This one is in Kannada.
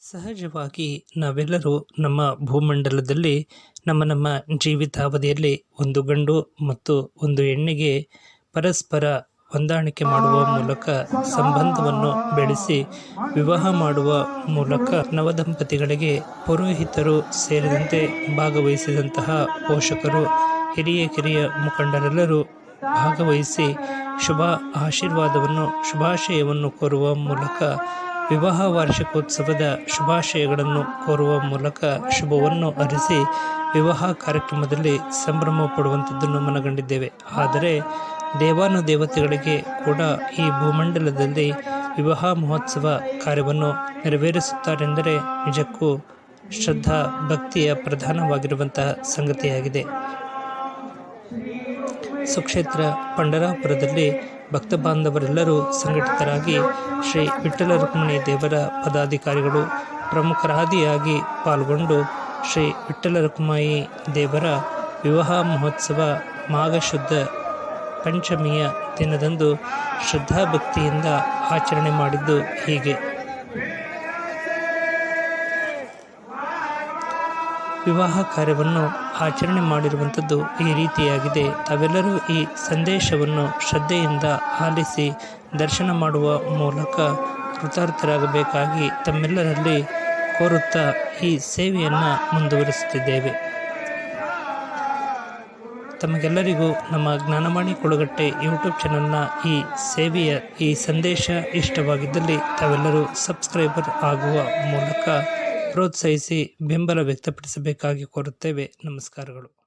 ಸಹಜವಾಗಿ ನಾವೆಲ್ಲರೂ ನಮ್ಮ ಭೂಮಂಡಲದಲ್ಲಿ ನಮ್ಮ ಜೀವಿತಾವಧಿಯಲ್ಲಿ ಒಂದು ಗಂಡು ಮತ್ತು ಒಂದು ಹೆಣ್ಣಿಗೆ ಪರಸ್ಪರ ಹೊಂದಾಣಿಕೆ ಮಾಡುವ ಮೂಲಕ ಸಂಬಂಧವನ್ನು ಬೆಳೆಸಿ ವಿವಾಹ ಮಾಡುವ ಮೂಲಕ ನವದಂಪತಿಗಳಿಗೆ ಪುರೋಹಿತರು ಸೇರಿದಂತೆ ಭಾಗವಹಿಸಿದಂತಹ ಪೋಷಕರು ಹಿರಿಯ ಕಿರಿಯ ಮುಖಂಡರೆಲ್ಲರೂ ಭಾಗವಹಿಸಿ ಶುಭ ಆಶೀರ್ವಾದವನ್ನು ಶುಭಾಶಯವನ್ನು ಕೋರುವ ಮೂಲಕ ವಿವಾಹ ವಾರ್ಷಿಕೋತ್ಸವದ ಶುಭಾಶಯಗಳನ್ನು ಕೋರುವ ಮೂಲಕ ಶುಭವನ್ನು ಅರಿಸಿ ವಿವಾಹ ಕಾರ್ಯಕ್ರಮದಲ್ಲಿ ಸಂಭ್ರಮ ಪಡುವಂಥದ್ದನ್ನು ಮನಗಂಡಿದ್ದೇವೆ. ಆದರೆ ದೇವಾನುದೇವತೆಗಳಿಗೆ ಕೂಡ ಈ ಭೂಮಂಡಲದಲ್ಲಿ ವಿವಾಹ ಮಹೋತ್ಸವ ಕಾರ್ಯವನ್ನು ನೆರವೇರಿಸುತ್ತಾರೆಂದರೆ ನಿಜಕ್ಕೂ ಶ್ರದ್ಧಾ ಭಕ್ತಿಯ ಪ್ರಧಾನವಾಗಿರುವಂತಹ ಸಂಗತಿಯಾಗಿದೆ. ಸುಕ್ಷೇತ್ರ ಪಂಡರಾಪುರದಲ್ಲಿ ಭಕ್ತ ಬಾಂಧವರೆಲ್ಲರೂ ಸಂಘಟಿತರಾಗಿ ಶ್ರೀ ವಿಠ್ಠಲ ರುಕ್ಮಿಣಿ ದೇವರ ಪದಾಧಿಕಾರಿಗಳು ಪ್ರಮುಖರಾದಿಯಾಗಿ ಪಾಲ್ಗೊಂಡು ಶ್ರೀ ವಿಠ್ಠಲ ರುಕ್ಮಾಯಿ ದೇವರ ವಿವಾಹ ಮಹೋತ್ಸವ ಮಾಘ ಶುದ್ಧ ಪಂಚಮಿಯ ದಿನದಂದು ಶ್ರದ್ಧಾಭಕ್ತಿಯಿಂದ ಆಚರಣೆ ಮಾಡಿದ್ದು ಹೀಗೆ. ವಿವಾಹ ಕಾರ್ಯವನ್ನು ಆಚರಣೆ ಮಾಡಿರುವಂಥದ್ದು ಈ ರೀತಿಯಾಗಿದೆ. ತಾವೆಲ್ಲರೂ ಈ ಸಂದೇಶವನ್ನು ಶ್ರದ್ಧೆಯಿಂದ ಆಲಿಸಿ ದರ್ಶನ ಮಾಡುವ ಮೂಲಕ ಕೃತಾರ್ಥರಾಗಬೇಕಾಗಿ ತಮ್ಮೆಲ್ಲರಲ್ಲಿ ಕೋರುತ್ತಾ ಈ ಸೇವೆಯನ್ನು ಮುಂದುವರಿಸುತ್ತಿದ್ದೇವೆ. ತಮಗೆಲ್ಲರಿಗೂ ನಮ್ಮ ಜ್ಞಾನವಾಣಿ ಕೊಳಗಟ್ಟೆ ಯೂಟ್ಯೂಬ್ ಚಾನಲ್ನ ಈ ಸೇವೆಯ ಈ ಸಂದೇಶ ಇಷ್ಟವಾಗಿದ್ದಲ್ಲಿ ತಾವೆಲ್ಲರೂ ಸಬ್ಸ್ಕ್ರೈಬರ್ ಆಗುವ ಮೂಲಕ ಪ್ರೋತ್ಸಾಹಿಸಿ ಬೆಂಬಲ ವ್ಯಕ್ತಪಡಿಸಬೇಕಾಗಿ ಕೋರುತ್ತೇವೆ. ನಮಸ್ಕಾರಗಳು.